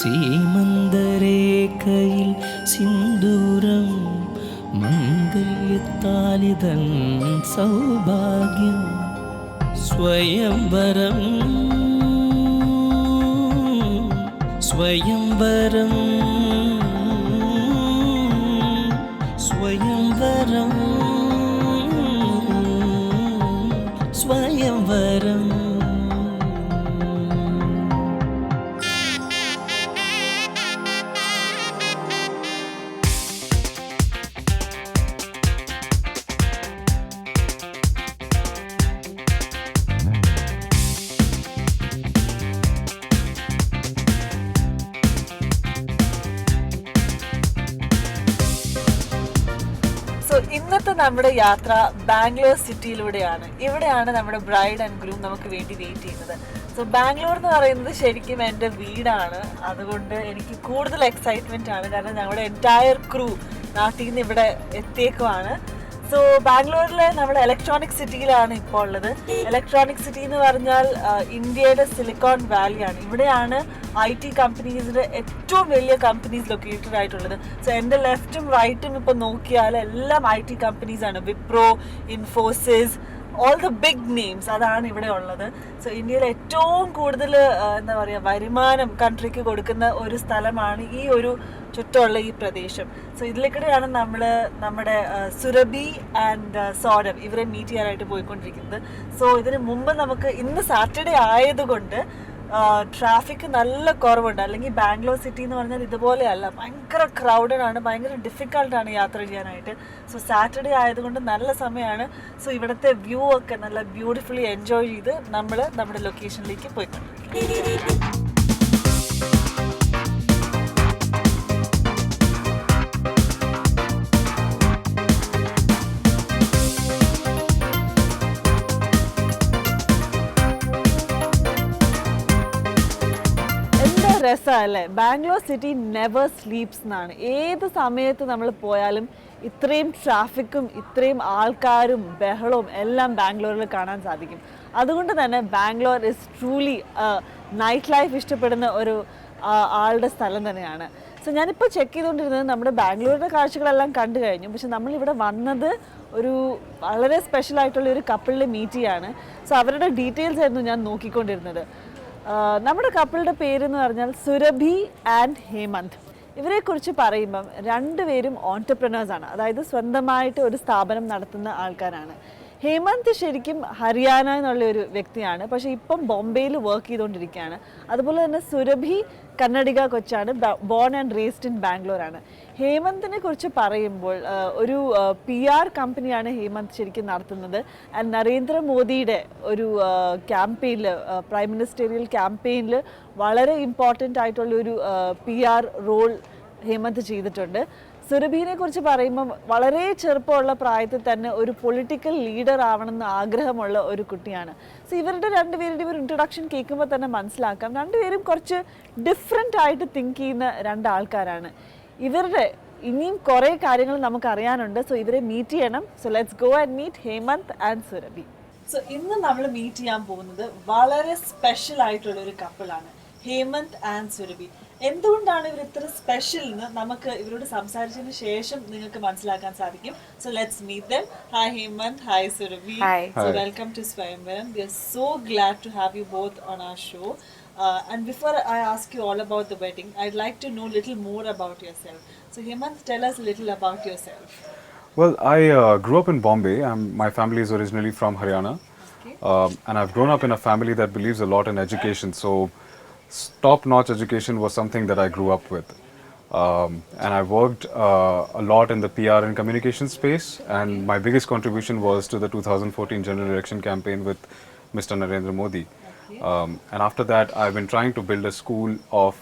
സീമന്തരേഖയിൽ സിന്ദൂരം മംഗല്യത്താലിതൻ സൗഭാഗ്യം സ്വയംവരം സ്വയംവരം സ്വയംവരം സ്വയംവരം. ഇന്നത്തെ നമ്മുടെ യാത്ര ബാംഗ്ലൂർ സിറ്റിയിലൂടെയാണ്. ഇവിടെയാണ് നമ്മുടെ ബ്രൈഡ് ആൻഡ് ഗ്രൂം നമുക്ക് വേണ്ടി വെയിറ്റ് ചെയ്യുന്നത്. സോ ബാംഗ്ലൂർ എന്ന് പറയുന്നത് ശരിക്കും എൻ്റെ വീടാണ്. അതുകൊണ്ട് എനിക്ക് കൂടുതൽ എക്സൈറ്റ്മെൻ്റ് ആണ്. കാരണം ഞങ്ങളുടെ എൻറ്റയർ ക്രൂ നാട്ടിൽ നിന്ന് ഇവിടെ എത്തിയേക്കുവാണ്. സോ ബാംഗ്ലൂരിലെ നമ്മുടെ ഇലക്ട്രോണിക് സിറ്റിയിലാണ് ഇപ്പോൾ ഉള്ളത്. ഇലക്ട്രോണിക് സിറ്റി എന്ന് പറഞ്ഞാൽ ഇന്ത്യയുടെ സിലിക്കോൺ വാലിയാണ്. ഇവിടെയാണ് IT കമ്പനീസിൻ്റെ ഏറ്റവും വലിയ കമ്പനീസ് ലൊക്കേറ്റഡ് ആയിട്ടുള്ളത്. സോ എൻ്റെ ലെഫ്റ്റും റൈറ്റും ഇപ്പോൾ നോക്കിയാൽ എല്ലാം IT കമ്പനീസാണ്. Wipro, Infosys, all the big names അതാണ് ഇവിടെ ഉള്ളത്. സോ ഇന്ത്യയിൽ ഏറ്റവും കൂടുതൽ എന്താ പറയുക വരുമാനം കൺട്രിക്ക് കൊടുക്കുന്ന ഒരു സ്ഥലമാണ് ഈ ഒരു ചുറ്റുമുള്ള ഈ പ്രദേശം. സോ ഇതിലേക്കൂടെയാണ് നമ്മൾ നമ്മുടെ സുരഭി ആൻഡ് സൗരഭ് ഇവരെ മീറ്റ് ചെയ്യാനായിട്ട് പോയിക്കൊണ്ടിരിക്കുന്നത്. സോ ഇതിന് മുമ്പ് നമുക്ക് ഇന്ന് സാറ്റർഡേ ആയതുകൊണ്ട് ട്രാഫിക് നല്ല കുറവുണ്ട്. അല്ലെങ്കിൽ ബാംഗ്ലൂർ സിറ്റി എന്ന് പറഞ്ഞാൽ ഇതുപോലെയല്ല, ഭയങ്കര ക്രൗഡഡ് ആണ്, ഭയങ്കര ഡിഫിക്കൽട്ടാണ് യാത്ര ചെയ്യാനായിട്ട്. സോ സാറ്റർഡേ ആയതുകൊണ്ട് നല്ല സമയമാണ്. സോ ഇവിടുത്തെ വ്യൂ ഒക്കെ നല്ല ബ്യൂട്ടിഫുള്ളി എൻജോയ് ചെയ്ത് നമ്മൾ നമ്മുടെ ലൊക്കേഷനിലേക്ക് പോയിക്കൊണ്ടിരിക്കും. രസമല്ലേ? ബാംഗ്ലൂർ സിറ്റി നെവർ സ്ലീപ്സ് എന്നാണ്. ഏത് സമയത്ത് നമ്മൾ പോയാലും ഇത്രയും ട്രാഫിക്കും ഇത്രയും ആൾക്കാരും ബഹളവും എല്ലാം ബാംഗ്ലൂരിൽ കാണാൻ സാധിക്കും. അതുകൊണ്ട് തന്നെ Bangalore is truly night life ഇഷ്ടപ്പെടുന്ന ഒരു ആളുടെ സ്ഥലം തന്നെയാണ്. സോ ഞാനിപ്പോൾ ചെക്ക് ചെയ്തുകൊണ്ടിരുന്നത് നമ്മുടെ ബാംഗ്ലൂരിൻ്റെ കാഴ്ചകളെല്ലാം കണ്ടു കഴിഞ്ഞു. പക്ഷെ നമ്മളിവിടെ വന്നത് ഒരു വളരെ സ്പെഷ്യലായിട്ടുള്ള ഒരു കപ്പിളിനെ മീറ്റ് ചെയ്യാണ്. സോ അവരുടെ ഡീറ്റെയിൽസ് ആയിരുന്നു ഞാൻ നോക്കിക്കൊണ്ടിരുന്നത്. നമ്മുടെ കപ്പിളുടെ പേരെന്ന് പറഞ്ഞാൽ സുരഭി ആൻഡ് ഹേമന്ത്. ഇവരെക്കുറിച്ച് പറയുമ്പം രണ്ടുപേരും ഓൺടർപ്രണേഴ്സാണ്, അതായത് സ്വന്തമായിട്ട് ഒരു സ്ഥാപനം നടത്തുന്ന ആൾക്കാരാണ്. ഹേമന്ത് ശരിക്കും ഹരിയാന എന്നുള്ള ഒരു വ്യക്തിയാണ്, പക്ഷേ ഇപ്പം ബോംബെയിൽ വർക്ക് ചെയ്തുകൊണ്ടിരിക്കുകയാണ്. അതുപോലെ തന്നെ സുരഭി കന്നഡിക കൊച്ചാണ്, ബോൺ ആൻഡ് റേസ്ഡ് ഇൻ ബാംഗ്ലൂരാണ്. ഹേമന്തിനെ കുറിച്ച് പറയുമ്പോൾ ഒരു PR കമ്പനിയാണ് ഹേമന്ത് ശരിക്കും നടത്തുന്നത്. ആൻഡ് നരേന്ദ്രമോദിയുടെ ഒരു ക്യാമ്പയിനിൽ, പ്രൈം മിനിസ്റ്റീരിയൽ ക്യാമ്പയിനിൽ വളരെ ഇമ്പോർട്ടൻ്റ് ആയിട്ടുള്ളൊരു PR റോൾ ഹേമന്ത് ചെയ്തിട്ടുണ്ട്. സുരഭിനെ കുറിച്ച് പറയുമ്പം വളരെ ചെറുപ്പമുള്ള പ്രായത്തിൽ തന്നെ ഒരു പൊളിറ്റിക്കൽ ലീഡർ ആവണമെന്ന് ആഗ്രഹമുള്ള ഒരു കുട്ടിയാണ്. സോ ഇവരുടെ രണ്ടുപേരുടെ ഒരു ഇൻട്രൊഡക്ഷൻ കേൾക്കുമ്പോൾ തന്നെ മനസ്സിലാക്കാം രണ്ടുപേരും കുറച്ച് ഡിഫറെൻ്റ് ആയിട്ട് തിങ്ക് ചെയ്യുന്ന രണ്ടാൾക്കാരാണ്. ഇവരുടെ ഇനിയും കുറേ കാര്യങ്ങൾ നമുക്ക് അറിയാനുണ്ട്. സോ ഇവരെ മീറ്റ് ചെയ്യണം. So let's go and meet Hemanth and Surabhi. So ഇന്ന് നമ്മൾ മീറ്റ് ചെയ്യാൻ പോകുന്നത് വളരെ സ്പെഷ്യൽ ആയിട്ടുള്ള ഒരു കപ്പിളാണ്, ഹേമന്ത് ആൻഡ് സുരഭി. എന്തുകൊണ്ടാണ് ഇവർ ഇത്ര സ്പെഷ്യൽ എന്ന് നമുക്ക് ഇവരോട് സംസാരിച്ചതിന് ശേഷം നിങ്ങൾക്ക് മനസ്സിലാക്കാൻ സാധിക്കും. So let's meet them. Hi Hemanth, hi Surabhi. So welcome to Swayamvaram. We are so glad to have you both on our show. And before I ask you all about the wedding, I'd like to know a little more about yourself. So Hemand, tell us a little about yourself. Well, I grew up in Bombay. My family is originally from Haryana. Okay. And I've grown up in a family that believes a lot in education. So top-notch education was something that I grew up with. And I worked a lot in the PR and communication space. And my biggest contribution was to the 2014 general election campaign with Mr. Narendra Modi. And after that, I've been trying to build a school of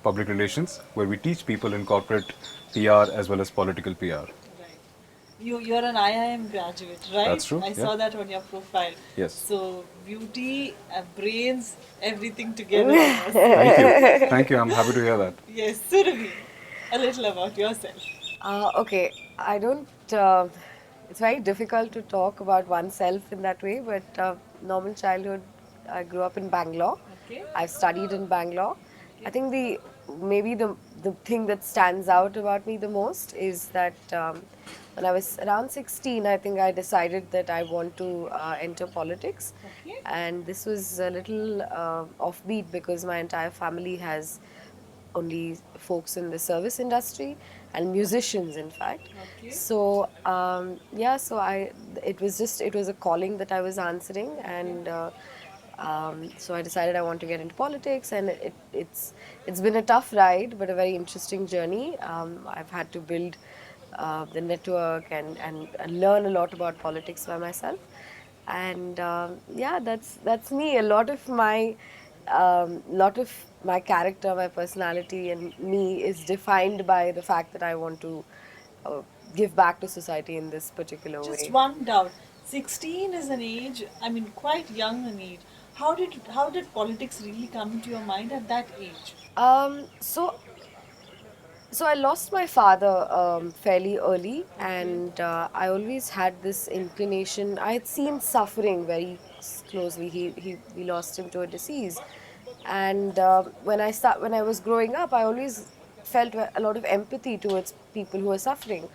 public relations where we teach people in corporate PR as well as political PR. Right. You're an IIM graduate, right? That's true. I saw that on your profile. Yes. So beauty, brains, everything together. Thank you. Thank you. I'm happy to hear that. Yes, Surabhi, a little about yourself. Okay, I don't. It's very difficult to talk about oneself in that way, but normal childhood. I grew up in Bangalore. Okay. I've studied in Bangalore. I think the maybe the thing that stands out about me the most is that when I was around 16, I think I decided that I want to enter politics. Okay. And this was a little offbeat because my entire family has only folks in the service industry and musicians, in fact. Okay. So yeah, so it was a calling that I was answering, and so I decided I want to get into politics, and it's been a tough ride, but a very interesting journey. I've had to build the network and learn a lot about politics by myself, and yeah, that's me. Lot of my character, my personality, and me is defined by the fact that I want to give back to society in this particular Just way. one doubt. 16 is an age, I mean, quite young an age. How did politics really come into your mind at that age? Um, so So I lost my father fairly early, and I always had this inclination. I had seen suffering very closely. We lost him to a disease, and when I was growing up, I always felt a lot of empathy towards people who are suffering,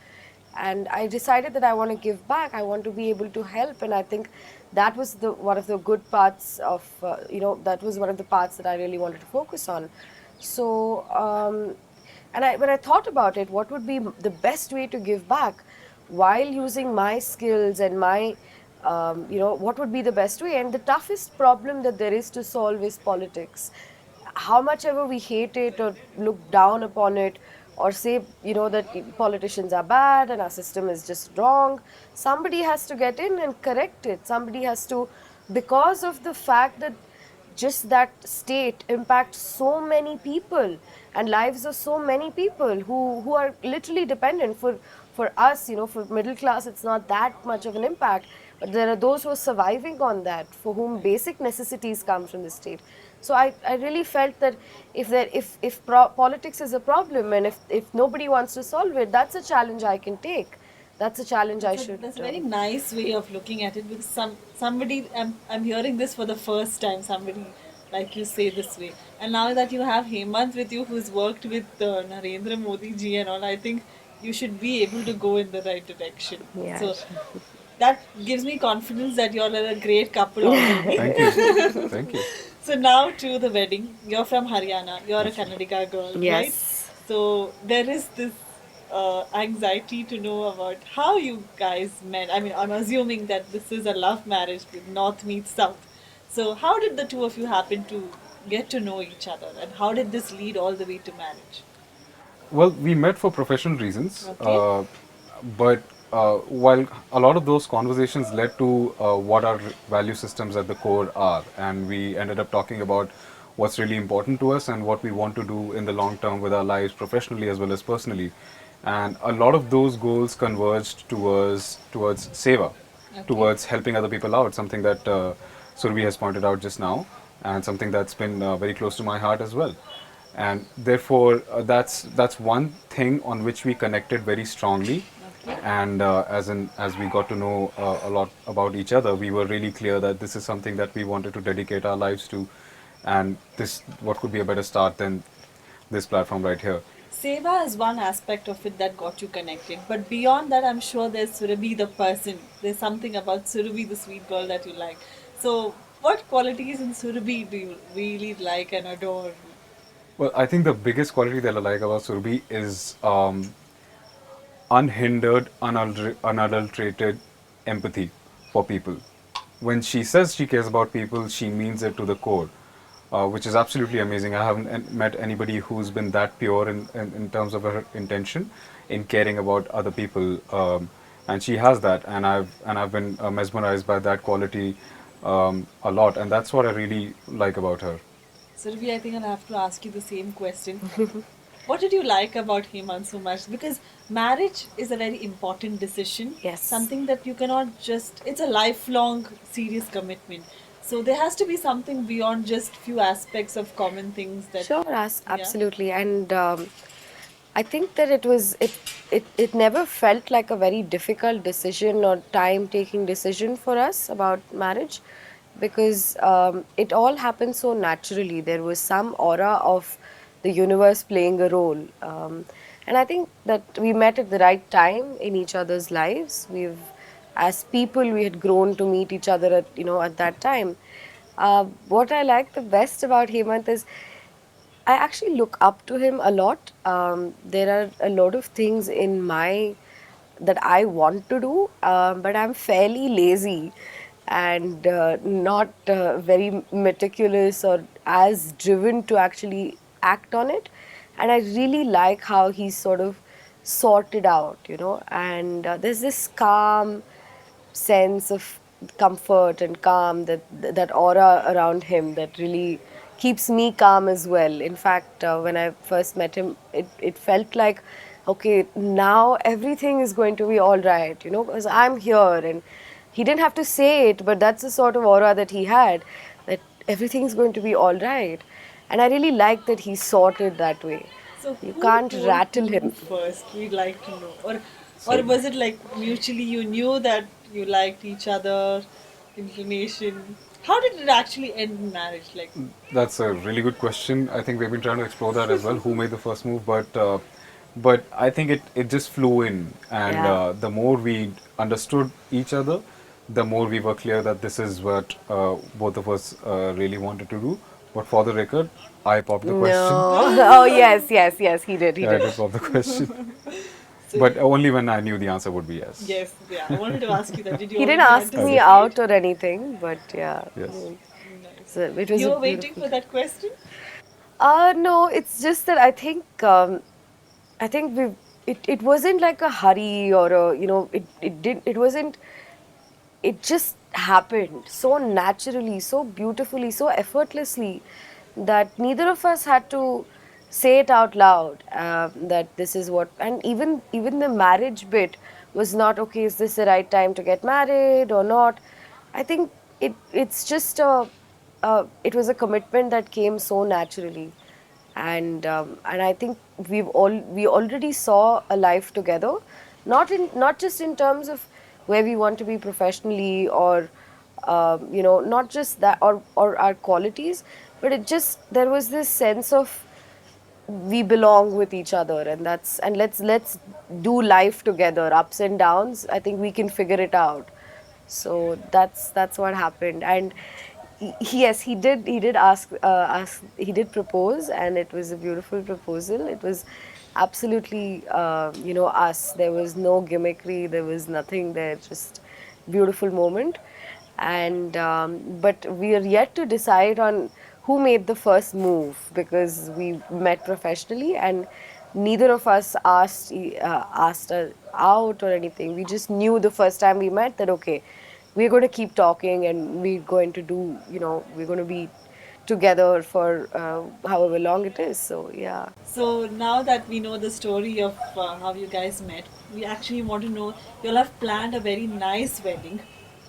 and I decided that I want to give back. I want to be able to help, and I think that was the one of the good parts of that was one of the parts that I really wanted to focus on. So. When I thought about it, what would be the best way to give back while using my skills and what would be the best way? And the toughest problem that there is to solve is politics. How much ever we hate it or look down upon it, or say, that politicians are bad and our system is just wrong, somebody has to get in and correct it. Somebody has to, because of the fact that just that state impacts so many people and lives of so many people who are literally dependent. For us, for middle class, it's not that much of an impact, but there are those who are surviving on that, for whom basic necessities come from the state. So I really felt that if politics is a problem, and if nobody wants to solve it, that's a challenge I can take. That's a challenge I should. That's a very nice way of looking at it, because somebody I'm hearing this for the first time. Somebody like you say this way, and now that you have Hemand with you, who's worked with Narendra Modi ji and all, I think you should be able to go in the right direction. Yeah. So that gives me confidence that you're a great couple already. Thank you. Thank you. So now to the wedding. You're from Haryana. You're a Kannadiga girl, Yes. right? So there is this anxiety to know about how you guys met. I mean, I'm assuming that this is a love marriage with North meets South. So how did the two of you happen to get to know each other, and how did this lead all the way to marriage? Well, we met for professional reasons, Okay. but while a lot of those conversations led to what our value systems at the core are, and we ended up talking about what's really important to us and what we want to do in the long term with our lives, professionally as well as personally. And a lot of those goals converged towards seva, towards helping other people out, something that Survi has pointed out just now, and something that's been very close to my heart as well. And therefore, that's one thing on which we connected very strongly. And as we got to know a lot about each other, we were really clear that this is something that we wanted to dedicate our lives to. And this, what could be a better start than this platform right here? Seva is one aspect of it that got you connected, but beyond that, I'm sure there's Surabhi the person. There's something about Surabhi the sweet girl that you like. So, what qualities in Surabhi do you really like and adore? Well, I think the biggest quality that I like about Surbi is unhindered, unadulterated empathy for people. When she says she cares about people, she means it to the core, which is absolutely amazing. I haven't met anybody who's been that pure in terms of her intention in caring about other people, and she has that, and I've been mesmerized by that quality a lot, and that's what I really like about her. Surabhi, I think I'll have to ask you the same question. What did you like about Hemand so much? Because marriage is a very important decision. Yes. Something that you cannot just, it's a lifelong serious commitment. So there has to be something beyond just few aspects of common things that. Sure, Yeah. absolutely. And I think that it never felt like a very difficult decision or time-taking decision for us about marriage, because it all happened so naturally. There was some aura of the universe playing a role. And I think that we met at the right time in each other's lives. As people, we had grown to meet each other at that time. What I like the best about Hemant is I actually look up to him a lot. There are a lot of things in my that I want to do, but I'm fairly lazy and not very meticulous or as driven to actually act on it. And I really like how he's sort of sorted out, and there's this calm sense of comfort and calm, that aura around him that really keeps me calm as well. In fact, when I first met him, it felt like, okay, now everything is going to be all right, because I'm here. And he didn't have to say it, but that's the sort of aura that he had, that everything's going to be all right. And I really like that he's sorted that way. So You who can't told rattle you him. first? We'd like to know. Or was it like mutually you knew that you liked each other, inclination? How did it actually end in marriage? Like, That's a really good question. I think we've been trying to explore that as well. Who made the first move? But I think it just flew in, and Yeah. the more we understood each other, the more we were clear that this is what both of us really wanted to do. But for the record, I popped the question. No. Oh, yes, yes, yes, he did, he Yeah, I did. did pop the question, so but only when I knew the answer would be yes. yes, yeah. I wanted to ask you that. Did you He didn't already ask me anticipate? out or anything, but yeah. Yes. Nice. So it was You a were waiting beautiful. for that question? No, it's just that I think it wasn't like a hurry or it wasn't, it just happened so naturally, so beautifully, so effortlessly, that neither of us had to say it out loud, that this is what. And even the marriage bit was not, okay, is this the right time to get married or not. I think it's just it was a commitment that came so naturally. And I think we already saw a life together, not just in terms of where we want to be professionally, or not just that, or our qualities, but it just, there was this sense of we belong with each other, and let's do life together, ups and downs. I think we can figure it out. So that's what happened. And yes, he did ask, he did propose, and it was a beautiful proposal. It was absolutely us. There was no gimmickry, there was nothing there, just beautiful moment. And but we are yet to decide on who made the first move, because we met professionally and neither of us asked her out or anything. We just knew the first time we met that, okay, we're going to keep talking, and we're going to do, we're going to be together for however long it is. So yeah. So now that we know the story of how you guys met, we actually want to know, you'll have planned a very nice wedding.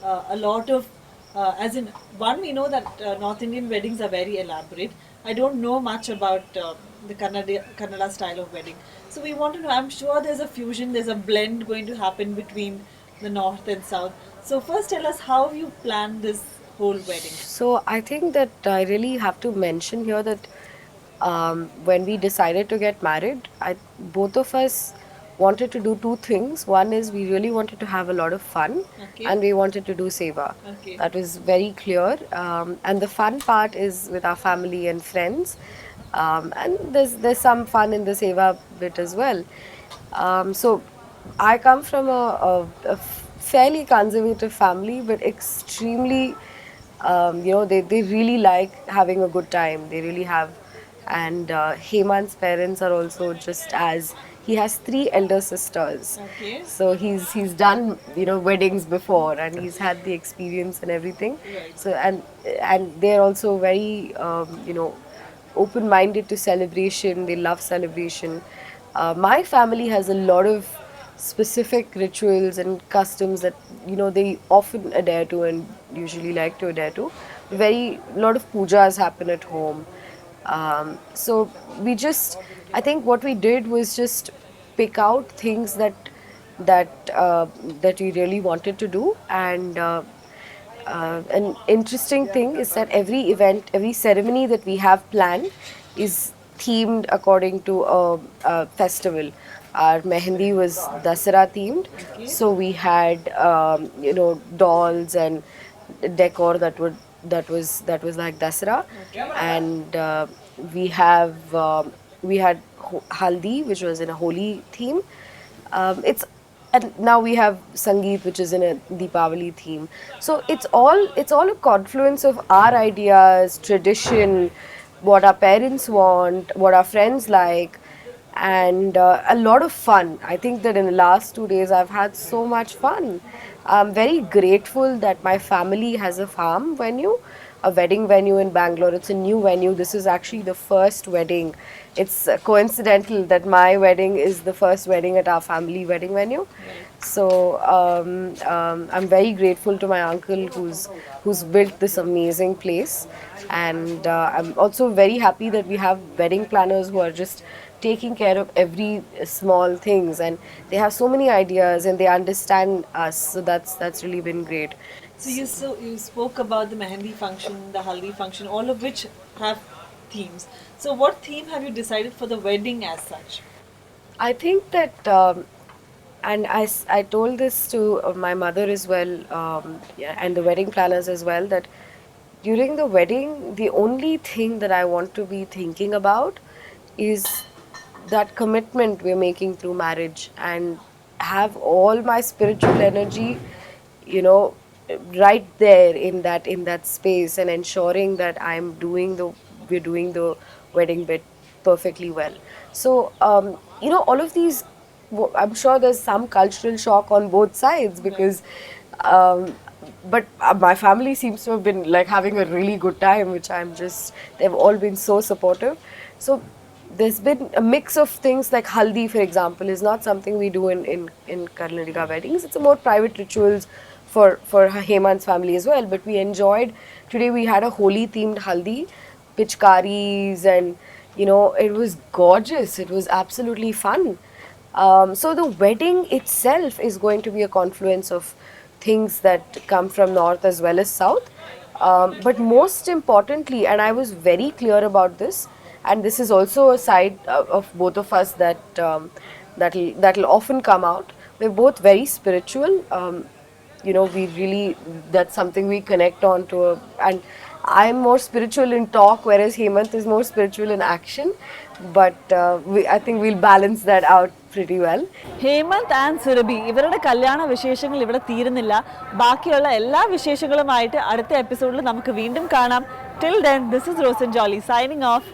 A lot of, as in, one, we know that North Indian weddings are very elaborate. I don't know much about the Kannada style of wedding. So we want to know, I'm sure there's a fusion, there's a blend going to happen between the North and South. So first tell us how you planned this whole wedding. So I think that I really have to mention here that when we decided to get married, both of us wanted to do two things. One is we really wanted to have a lot of fun, Okay. and we wanted to do seva. Okay. That was very clear. And the fun part is with our family and friends, and there's some fun in the seva bit as well. So I come from a fairly conservative family, but extremely, they really like having a good time. They really have. And Hemant's parents are also just as, he has three elder sisters. Okay. So he's done weddings before, and he's had the experience and everything. Right. So and they're also very open-minded to celebration. They love celebration. My family has a lot of specific rituals and customs that they often adhere to and usually like to adhere to. Very lot of pujas happen at home. So I think what we did was just pick out things that we really wanted to do. And an interesting thing is that every event, every ceremony that we have planned is themed according to a festival. Our mehendi was Dasara themed, so we had dolls and decor that was like Dasara, and we had haldi, which was in a holy theme. It's and now we have Sangeet, which is in a Deepavali theme. So it's all a confluence of our ideas, tradition, what our parents want, what our friends like, and a lot of fun. I think that in the last 2 days I've had so much fun. I'm very grateful that my family has a farm venue, a wedding venue in Bangalore. It's a new venue. This is actually the first wedding. It's coincidental that my wedding is the first wedding at our family wedding venue. So I'm very grateful to my uncle who's built this amazing place, and I'm also very happy that we have wedding planners who are just taking care of every small things, and they have so many ideas and they understand us. So that's really been great. So you spoke about the mehendi function, the haldi function, all of which have themes. So what theme have you decided for the wedding as such? I think that, and I told this to my mother as well, yeah, and the wedding planners as well, that during the wedding, the only thing that I want to be thinking about is that commitment we're making through marriage, and have all my spiritual energy, you know, right there in that space, and ensuring that we're doing the wedding bit perfectly well. So all of these, I'm sure there's some cultural shock on both sides, because um, but my family seems to have been like having a really good time, which they've all been so supportive. So there's been a mix of things. Like haldi, for example, is not something we do in Karnataka weddings. It's a more private rituals for Hemant's family as well. But we enjoyed, today we had a holy themed haldi, pitchkaris, and it was gorgeous. It was absolutely fun. So the wedding itself is going to be a confluence of things that come from north as well as south. But most importantly, and I was very clear about this, and this is also a side of both of us that'll often come out. We're both very spiritual. We really, that's something we connect on to, and I'm more spiritual in talk, whereas Hemant is more spiritual in action. But I think we'll balance that out pretty well. Hemanth and Surabhi ഇവരുടെ കല്യാണ വിശേഷങ്ങൾ ഇവിടെ തീരുന്നില്ല. ബാക്കിയുള്ള എല്ലാ വിശേഷങ്ങളുമായിട്ട് അടുത്ത എപ്പിസോഡിൽ നമുക്ക് വീണ്ടും കാണാം. Till then, this is Rosan Jolly signing off.